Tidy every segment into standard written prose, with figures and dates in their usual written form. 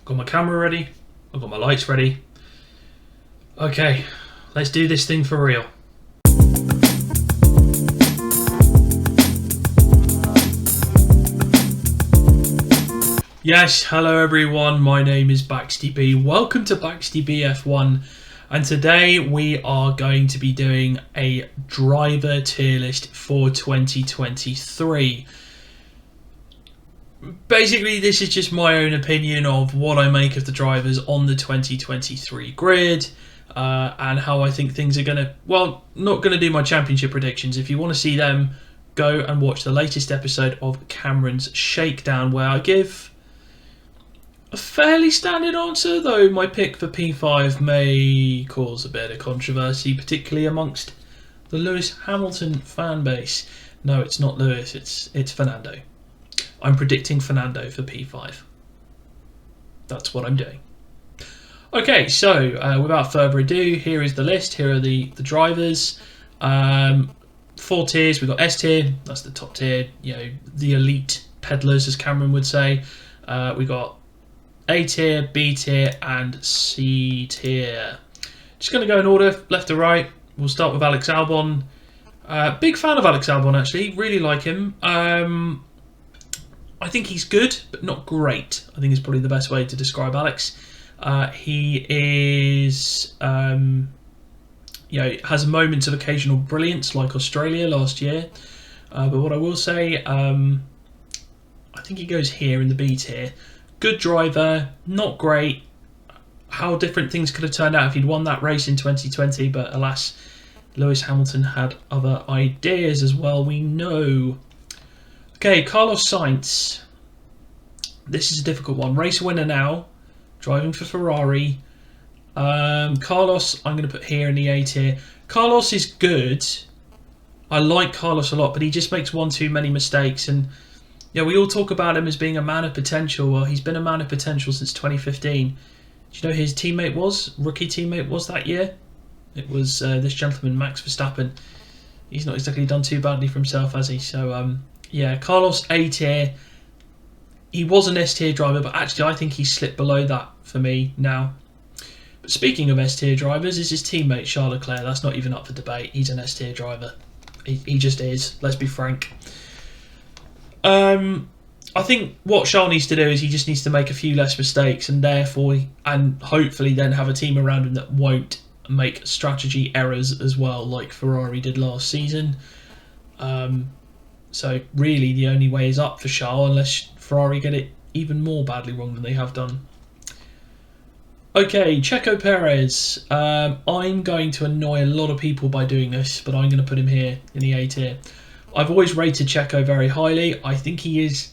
Got my camera ready. I've got my lights ready. Okay, let's do this thing for real. Yes, hello everyone, my name is BaxtyB. Welcome to BaxtyB F1, and today we are going to be doing a driver tier list for 2023. Basically, this is just my own opinion of what I make of the drivers on the 2023 grid, and how I think things are going to... Well, not going to do my championship predictions. If you want to see them, go and watch the latest episode of Cameron's Shakedown, where I give a fairly standard answer, though my pick for P5 may cause a bit of controversy, particularly amongst the Lewis Hamilton fan base. No, it's not Lewis, it's Fernando. I'm predicting Fernando for P5. That's what I'm doing. Okay, so without further ado, here is the list. Here are the drivers. 4 tiers. We've got S tier, that's the top tier, you know, the elite peddlers, as Cameron would say. We got A tier, B tier, and C tier. Just going to go in order, left to right. We'll start with Alex Albon. Big fan of Alex Albon, actually. Really like him. I think he's good, but not great. I think is probably the best way to describe Alex. He is, has moments of occasional brilliance, like Australia last year. But what I will say, I think he goes here in the B tier. Good driver, not great. How different things could have turned out if he'd won that race in 2020, but alas, Lewis Hamilton had other ideas as well, we know. Okay, Carlos Sainz. This is a difficult one. Race winner now, driving for Ferrari. Carlos, I'm going to put here in the A tier. Carlos is good. I like Carlos a lot, but he just makes one too many mistakes. And yeah, we all talk about him as being a man of potential. Well, he's been a man of potential since 2015. Do you know who his teammate was? Rookie teammate was that year? It was this gentleman, Max Verstappen. He's not exactly done too badly for himself, has he? So, yeah, Carlos A tier. He was an S tier driver, but actually I think he's slipped below that for me now. But speaking of S tier drivers, is his teammate Charles Leclerc. That's not even up for debate. He's an S tier driver. He just is. Let's be frank. I think what Charles needs to do is he just needs to make a few less mistakes, and therefore, and hopefully then have a team around him that won't make strategy errors as well, like Ferrari did last season. So really the only way is up for Charles, unless Ferrari get it even more badly wrong than they have done. Okay, Checo Perez. I'm going to annoy a lot of people by doing this, but I'm going to put him here in the A tier. I've always rated Checo very highly. I think he is...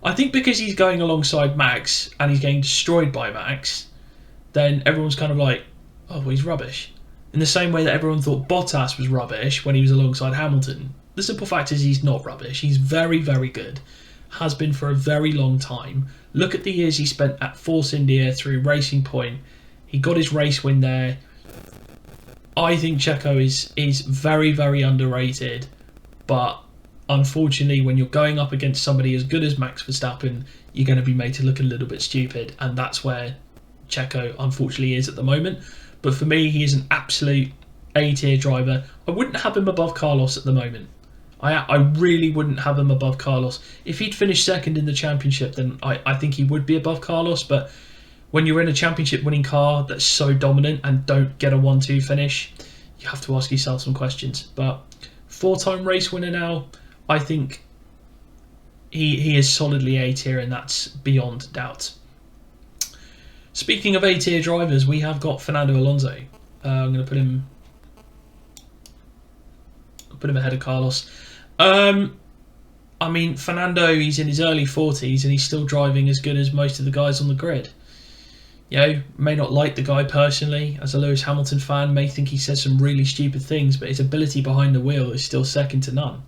I think because he's going alongside Max and he's getting destroyed by Max, then everyone's kind of like, oh, well, he's rubbish. In the same way that everyone thought Bottas was rubbish when he was alongside Hamilton. The simple fact is he's not rubbish. He's very, very good. Has been for a very long time. Look at the years he spent at Force India through Racing Point. He got his race win there. I think Checo is very, very underrated. But unfortunately, when you're going up against somebody as good as Max Verstappen, you're going to be made to look a little bit stupid. And that's where Checo, unfortunately, is at the moment. But for me, he is an absolute A-tier driver. I wouldn't have him above Carlos at the moment. I really wouldn't have him above Carlos. If he'd finished second in the championship, then I think he would be above Carlos. But when you're in a championship winning car that's so dominant and don't get a 1-2 finish, you have to ask yourself some questions. But 4-time race winner now, I think he is solidly A-tier, and that's beyond doubt. Speaking of A-tier drivers, we have got Fernando Alonso. I'm going to put him ahead of Carlos. I mean, Fernando, he's in his early 40s and he's still driving as good as most of the guys on the grid. You know, may not like the guy personally. As a Lewis Hamilton fan, may think he says some really stupid things, but his ability behind the wheel is still second to none.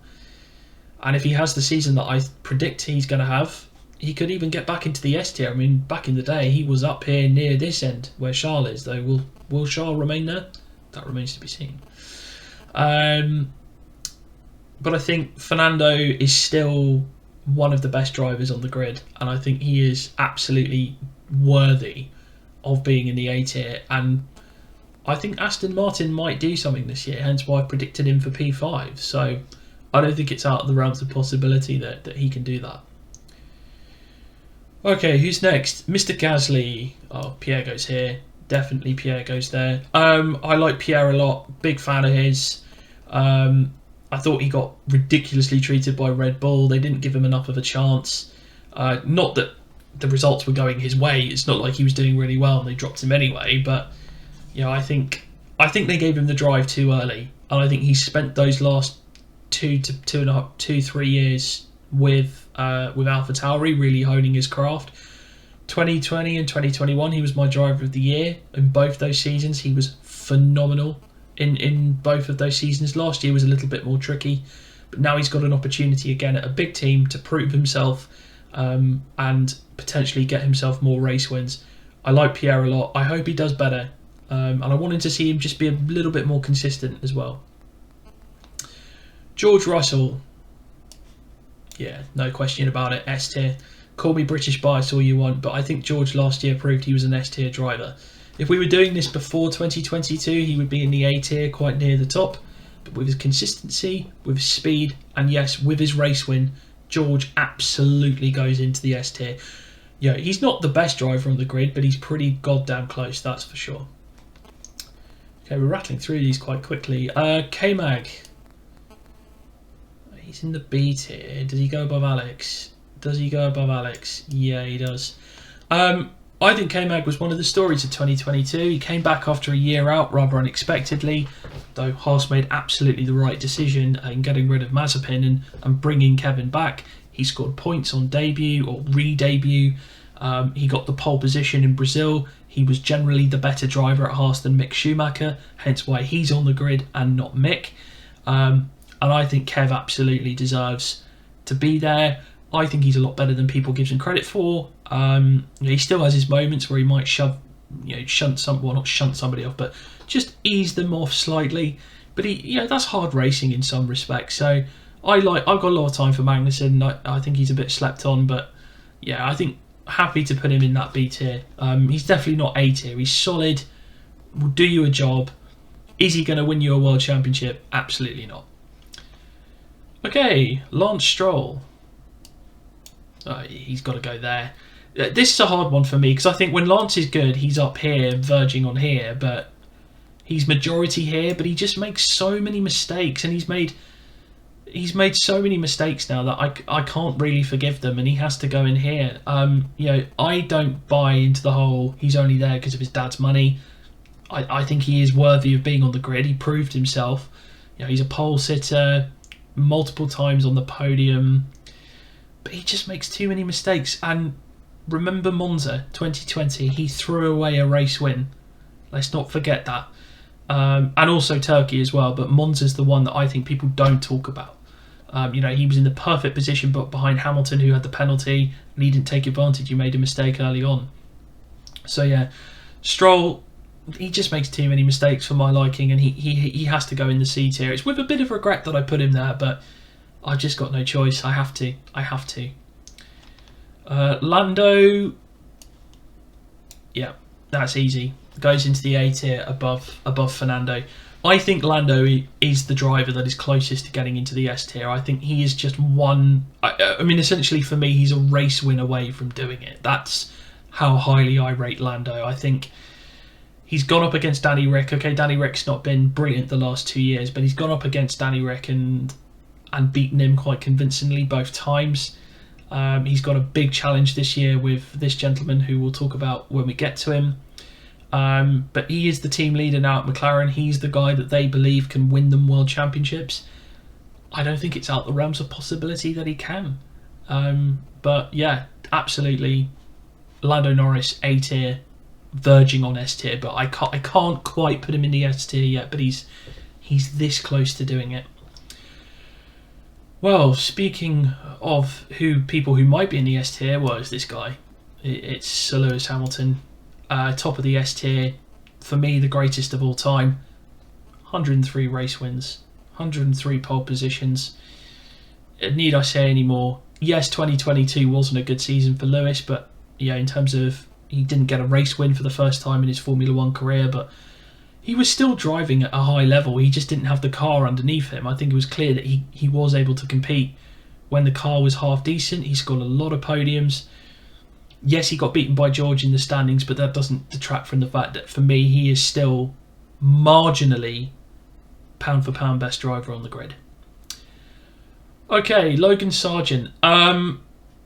And if he has the season that I predict he's going to have, he could even get back into the S tier. I mean, back in the day, he was up here near this end where Charles is, though. Will Charles remain there? That remains to be seen. But I think Fernando is still one of the best drivers on the grid, and I think he is absolutely worthy of being in the A tier, and I think Aston Martin might do something this year, hence why I predicted him for P5. So I don't think it's out of the realms of possibility that he can do that. Okay, who's next? Mr. Gasly. Oh, Pierre goes here. Definitely Pierre goes there. I like Pierre a lot. Big fan of his. I thought he got ridiculously treated by Red Bull. They didn't give him enough of a chance. Not that the results were going his way. It's not like he was doing really well and they dropped him anyway. But I think they gave him the drive too early, and I think he spent those last 3 years with AlphaTauri really honing his craft. 2020 and 2021, he was my driver of the year. In both those seasons, he was phenomenal. In both of those seasons, last year was a little bit more tricky, but now he's got an opportunity again at a big team to prove himself and potentially get himself more race wins. I like Pierre a lot. I hope he does better, and I wanted to see him just be a little bit more consistent as well. George Russell, yeah, no question about it, S tier. Call me British bias all you want, but I think George last year proved he was an S tier driver. If we were doing this before 2022, he would be in the A tier, quite near the top. But with his consistency, with his speed, and yes, with his race win, George absolutely goes into the S tier. Yeah, he's not the best driver on the grid, but he's pretty goddamn close, that's for sure. Okay, we're rattling through these quite quickly. K-Mag. He's in the B tier. Does he go above Alex? Does he go above Alex? Yeah, he does. I think K-Mag was one of the stories of 2022. He came back after a year out rather unexpectedly, though Haas made absolutely the right decision in getting rid of Mazepin and bringing Kevin back. He scored points on debut or re-debut. He got the pole position in Brazil. He was generally the better driver at Haas than Mick Schumacher, hence why he's on the grid and not Mick. And I think Kev absolutely deserves to be there. I think he's a lot better than people give him credit for. He still has his moments where he might shunt somebody off, but just ease them off slightly. But that's hard racing in some respects. So I've got a lot of time for Magnussen. I think he's a bit slept on, but yeah, I think happy to put him in that B tier. He's definitely not A tier. He's solid, will do you a job. Is he going to win you a world championship? Absolutely not. Okay, Lance Stroll. He's got to go there. This is a hard one for me because I think when Lance is good, he's up here, verging on here, but he's majority here. But he just makes so many mistakes, and he's made so many mistakes now that I can't really forgive them, and he has to go in here. I don't buy into the whole he's only there because of his dad's money. I think he is worthy of being on the grid. He proved himself. He's a pole sitter, multiple times on the podium. But he just makes too many mistakes. And remember Monza 2020, he threw away a race win. Let's not forget that. And also Turkey as well. But Monza's the one that I think people don't talk about. He was in the perfect position but behind Hamilton, who had the penalty, and he didn't take advantage. He made a mistake early on. So yeah, Stroll, he just makes too many mistakes for my liking, and he has to go in the C tier. It's with a bit of regret that I put him there, but I've just got no choice. I have to. Lando, yeah, that's easy. Goes into the A tier above Fernando. I think Lando is the driver that is closest to getting into the S tier. I think he is just one. I mean, essentially for me, he's a race win away from doing it. That's how highly I rate Lando. I think he's gone up against Danny Rick. Okay, Danny Rick's not been brilliant the last 2 years, but he's gone up against Danny Rick and beaten him quite convincingly both times. He's got a big challenge this year with this gentleman who we'll talk about when we get to him. But he is the team leader now at McLaren. He's the guy that they believe can win them world championships. I don't think it's out the realms of possibility that he can. But yeah, absolutely. Lando Norris, A tier, verging on S tier. But I can't quite put him in the S tier yet. But he's this close to doing it. Well, speaking of people who might be in the S tier, well, it's this guy. It's Sir Lewis Hamilton, top of the S tier. For me, the greatest of all time. 103 race wins, 103 pole positions. Need I say any more? Yes, 2022 wasn't a good season for Lewis, but in terms of He didn't get a race win for the first time in his Formula 1 career, but he was still driving at a high level. He just didn't have the car underneath him. I think it was clear that he was able to compete when the car was half decent. He scored a lot of podiums. Yes, he got beaten by George in the standings, but that doesn't detract from the fact that, for me, he is still marginally pound for pound best driver on the grid. Okay, Logan Sargent. I'm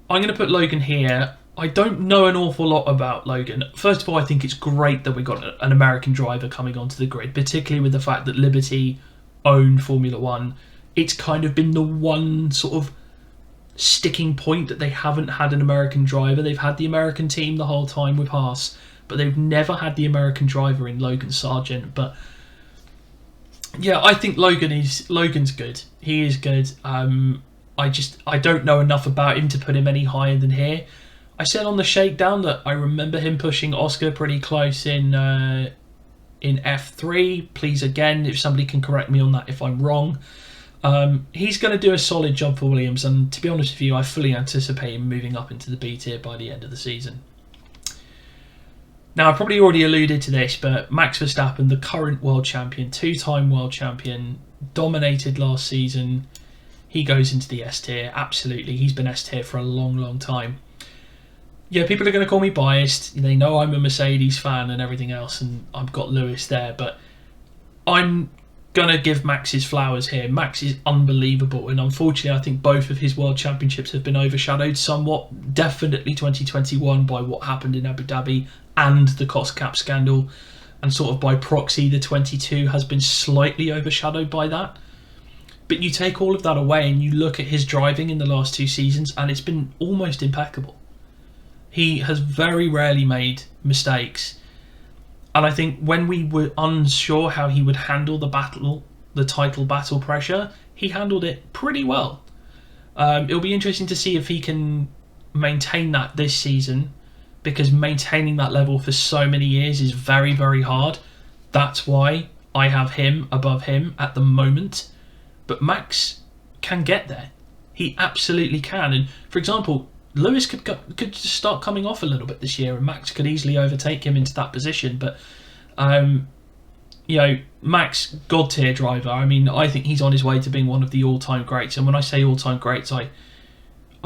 going to put Logan here. I don't know an awful lot about Logan. First of all, I think it's great that we got an American driver coming onto the grid, particularly with the fact that Liberty own Formula 1. It's kind of been the one sort of sticking point that they haven't had an American driver. They've had the American team the whole time with Haas, but they've never had the American driver in Logan Sargent. But yeah, I think Logan's good. He is good. I don't know enough about him to put him any higher than here. I said on the shakedown that I remember him pushing Oscar pretty close in F3. Please, again, if somebody can correct me on that if I'm wrong. He's going to do a solid job for Williams, and to be honest with you, I fully anticipate him moving up into the B tier by the end of the season. Now, I probably already alluded to this, but Max Verstappen, the current world champion, two-time world champion, dominated last season. He goes into the S tier, absolutely. He's been S tier for a long, long time. Yeah, people are going to call me biased. They know I'm a Mercedes fan and everything else, and I've got Lewis there, but I'm going to give Max his flowers here. Max is unbelievable, and unfortunately I think both of his world championships have been overshadowed somewhat, definitely 2021 by what happened in Abu Dhabi and the cost cap scandal, and sort of by proxy the 22 has been slightly overshadowed by that. But you take all of that away and you look at his driving in the last two seasons, and it's been almost impeccable. He has very rarely made mistakes. And I think when we were unsure how he would handle the title battle pressure, he handled it pretty well. It'll be interesting to see if he can maintain that this season, because maintaining that level for so many years is very, very hard. That's why I have him above him at the moment. But Max can get there. He absolutely can. And for example, Lewis could just start coming off a little bit this year, and Max could easily overtake him into that position. But Max, god tier driver. I mean, I think he's on his way to being one of the all-time greats. And when I say all-time greats, I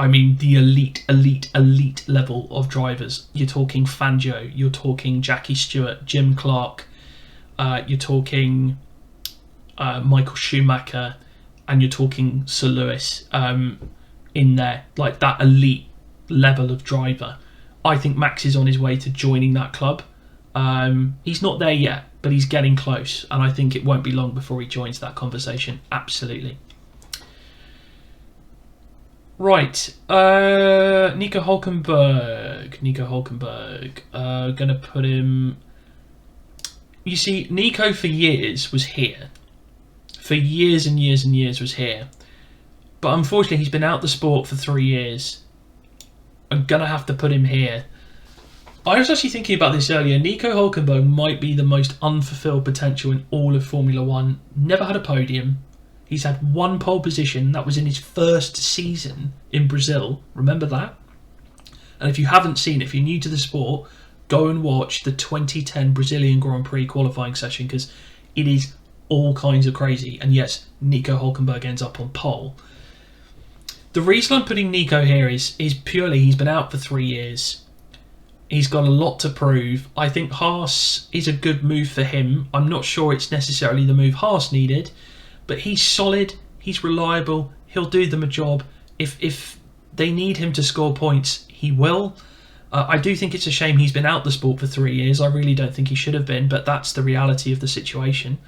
mean the elite level of drivers. You're talking Fangio, you're talking Jackie Stewart, Jim Clark, you're talking Michael Schumacher, and you're talking Sir Lewis in there, like that elite level of driver. I think Max is on his way to joining that club. He's not there yet, but he's getting close, and I think it won't be long before he joins that conversation. Absolutely. Right, Nico Hulkenberg. Gonna put him. You see, Nico for years was here. For years and years and years was here. But unfortunately, he's been out the sport for 3 years. I'm going to have to put him here. I was actually thinking about this earlier. Nico Hulkenberg might be the most unfulfilled potential in all of Formula 1. Never had a podium. He's had one pole position. That was in his first season in Brazil. Remember that? And if you haven't seen it, if you're new to the sport, go and watch the 2010 Brazilian Grand Prix qualifying session, because it is all kinds of crazy. And yes, Nico Hulkenberg ends up on pole. The reason I'm putting Nico here is purely he's been out for 3 years. He's got a lot to prove. I think Haas is a good move for him. I'm not sure it's necessarily the move Haas needed, but he's solid, he's reliable, he'll do them a job. If they need him to score points, he will. I do think it's a shame he's been out the sport for 3 years. I really don't think he should have been, but that's the reality of the situation.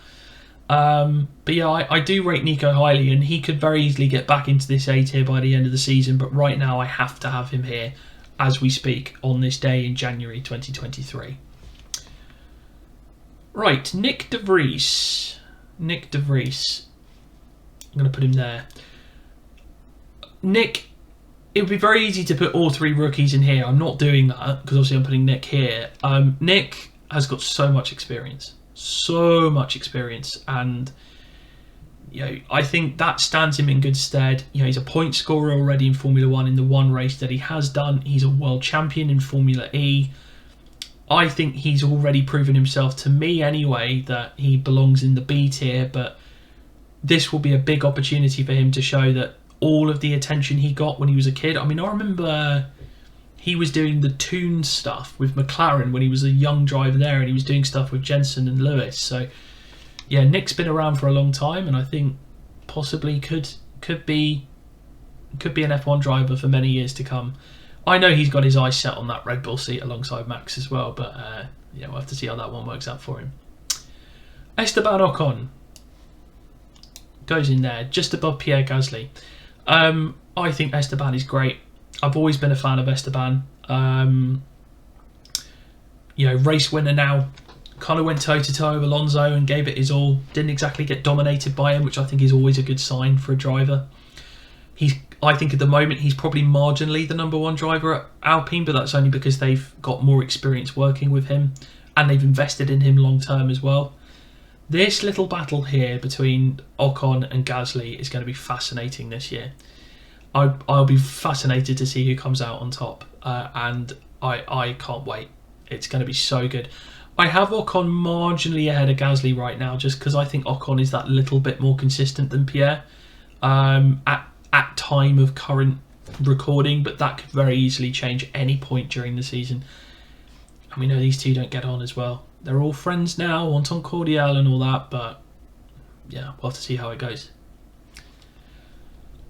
But yeah, I do rate Nico highly, and he could very easily get back into this A tier by the end of the season, but right now I have to have him here as we speak on this day in January 2023. Right, Nick De Vries. I'm going to put him there. Nick, it would be very easy to put all 3 rookies in here. I'm not doing that because obviously I'm putting Nick here. Nick has got so much experience, and I think that stands him in good stead. He's a point scorer already in Formula 1 in the one race that he has done. He's a world champion in Formula E. I think he's already proven himself, to me anyway, that he belongs in the B tier, but this will be a big opportunity for him to show that all of the attention he got when he was a kid. I mean, I remember he was doing the Toon stuff with McLaren when he was a young driver there, and he was doing stuff with Jensen and Lewis. So, yeah, Nick's been around for a long time, and I think possibly could be an F1 driver for many years to come. I know he's got his eyes set on that Red Bull seat alongside Max as well, but yeah, we'll have to see how that one works out for him. Esteban Ocon goes in there, just above Pierre Gasly. I think Esteban is great. I've always been a fan of Esteban. Race winner now. Kind of went toe-to-toe with Alonso and gave it his all. Didn't exactly get dominated by him, which I think is always a good sign for a driver. I think at the moment he's probably marginally the number one driver at Alpine, but that's only because they've got more experience working with him and they've invested in him long term as well. This little battle here between Ocon and Gasly is going to be fascinating this year. I'll be fascinated to see who comes out on top, and I can't wait. It's going to be so good. I have Ocon marginally ahead of Gasly right now, just because I think Ocon is that little bit more consistent than Pierre at time of current recording, but that could very easily change any point during the season. And we know these two don't get on as well. They're all friends now, entente cordiale and all that, but yeah, we'll have to see how it goes.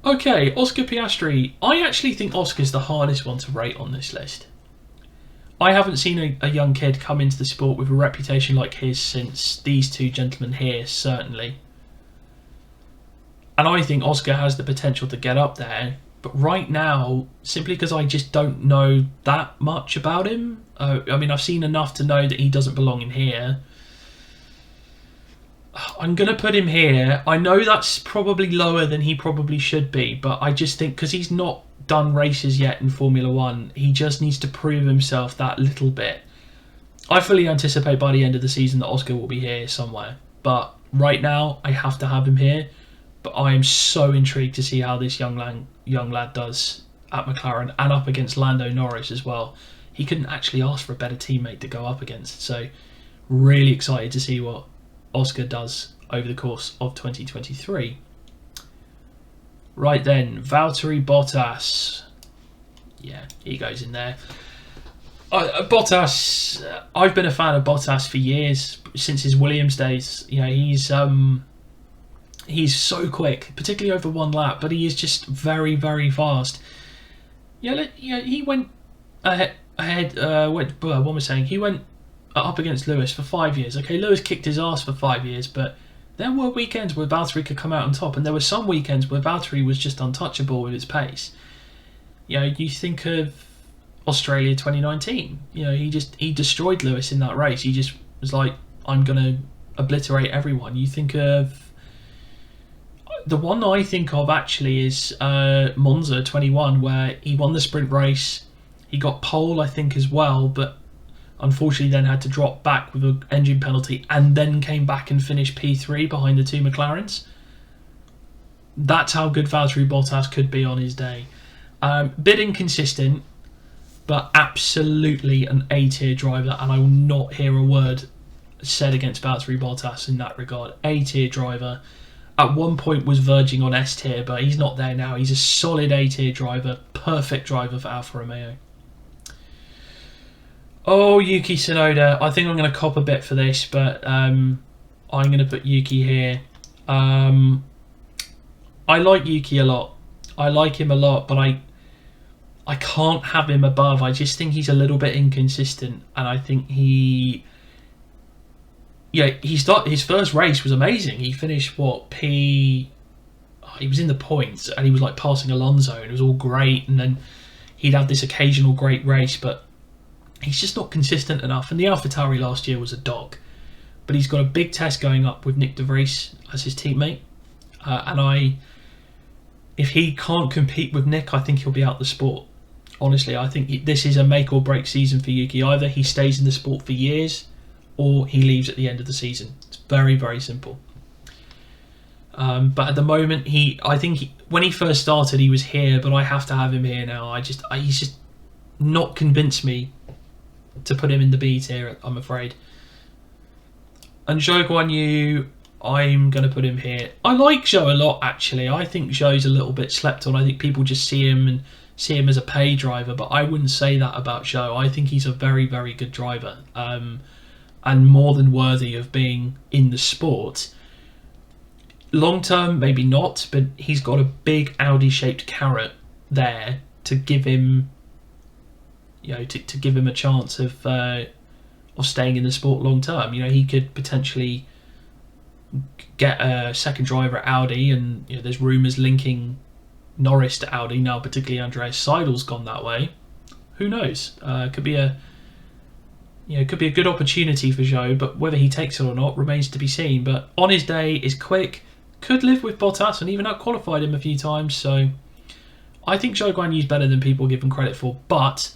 Okay, Oscar Piastri. I actually think Oscar's the hardest one to rate on this list. I haven't seen a young kid come into the sport with a reputation like his since these two gentlemen here, certainly. And I think Oscar has the potential to get up there. But right now, simply because I just don't know that much about him, I mean, I've seen enough to know that he doesn't belong in here. I'm going to put him here. I know that's probably lower than he probably should be, but I just think because he's not done races yet in Formula One, he just needs to prove himself that little bit. I fully anticipate by the end of the season that Oscar will be here somewhere. But right now, I have to have him here. But I am so intrigued to see how this young lad does at McLaren and up against Lando Norris as well. He couldn't actually ask for a better teammate to go up against. So really excited to see what Oscar does over the course of 2023. Right then, Valtteri Bottas. Yeah, he goes in there. Bottas, I've been a fan of Bottas for years, since his Williams days. You know, he's so quick, particularly over one lap, but he is just very, very fast. He went ahead. What am I saying? He went up against Lewis for 5 years. Okay, Lewis kicked his ass for 5 years, but there were weekends where Valtteri could come out on top, and there were some weekends where Valtteri was just untouchable with his pace. You know, you think of Australia 2019. You know, he destroyed Lewis in that race. He just was like, I'm going to obliterate everyone. You think of the one I think of actually is Monza 21, where he won the sprint race. He got pole, I think, as well, but unfortunately then had to drop back with an engine penalty and then came back and finished P3 behind the two McLarens. That's how good Valtteri Bottas could be on his day. Bit inconsistent, but absolutely an A-tier driver, and I will not hear a word said against Valtteri Bottas in that regard. A-tier driver. At one point was verging on S-tier, but he's not there now. He's a solid A-tier driver, perfect driver for Alfa Romeo. Oh, Yuki Tsunoda. I think I'm going to cop a bit for this, but I'm going to put Yuki here. I like Yuki a lot. I like him a lot, but I can't have him above. I just think he's a little bit inconsistent, and I think his first race was amazing. He finished he was in the points, and he was like passing Alonso, and it was all great, and then he'd have this occasional great race, but he's just not consistent enough. And the AlphaTauri last year was a dog, but he's got a big test going up with Nick de Vries as his teammate, if he can't compete with Nick, I think he'll be out the sport. Honestly, I think this is a make or break season for Yuki. Either he stays in the sport for years, or he leaves at the end of the season. It's very, very simple. But at the moment, when he first started, he was here, but I have to have him here now. He's just not convinced me to put him in the B tier, I'm afraid. And Zhou Guanyu, I'm going to put him here. I like Zhou a lot, actually. I think Zhou's a little bit slept on. I think people just see him as a pay driver, but I wouldn't say that about Zhou. I think he's a very, very good driver, and more than worthy of being in the sport. Long term, maybe not, but he's got a big Audi-shaped carrot there to give him, to give him a chance of staying in the sport long term. He could potentially get a second driver at Audi, and there's rumours linking Norris to Audi now, particularly Andreas Seidel's gone that way. Who knows? Could be a good opportunity for Zhou, but whether he takes it or not remains to be seen. But on his day, is quick, could live with Bottas, and even out-qualified him a few times. So I think Zhou Guanyu is better than people give him credit for, but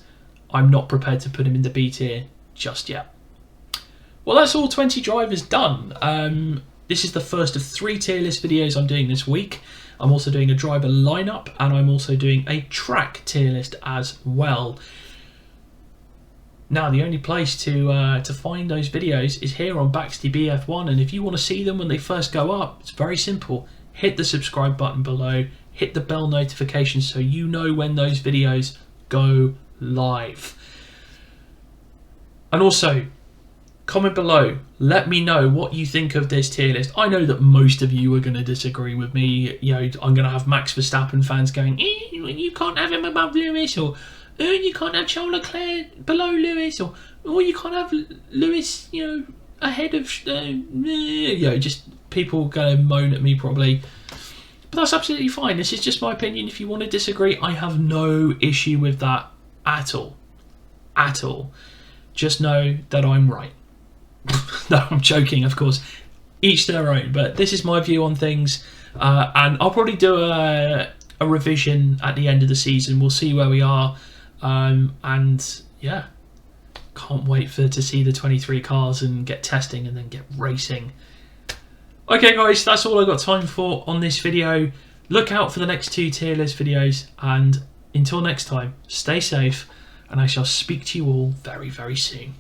I'm not prepared to put him in the B tier just yet. Well, that's all 20 drivers done. This is the first of 3 tier list videos I'm doing this week. I'm also doing a driver lineup, and I'm also doing a track tier list as well. Now, the only place to find those videos is here on BaxtyB F1, and if you want to see them when they first go up, it's very simple. Hit the subscribe button below, hit the bell notification so you know when those videos go live. And also, comment below, let me know what you think of this tier list. I know that most of you are going to disagree with me. I'm going to have Max Verstappen fans going, you can't have him above Lewis, or you can't have Charles Leclerc below Lewis, or you can't have Lewis, ahead of, just people going to moan at me probably. But that's absolutely fine. This is just my opinion. If you want to disagree, I have no issue with that at all. At all. Just know that I'm right. No, I'm joking, of course. Each their own. But this is my view on things. And I'll probably do a revision at the end of the season. We'll see where we are. And yeah, can't wait to see the 23 cars and get testing and then get racing. Okay guys, that's all I've got time for on this video. Look out for the next 2 tier list videos, and until next time, stay safe, and I shall speak to you all very, very soon.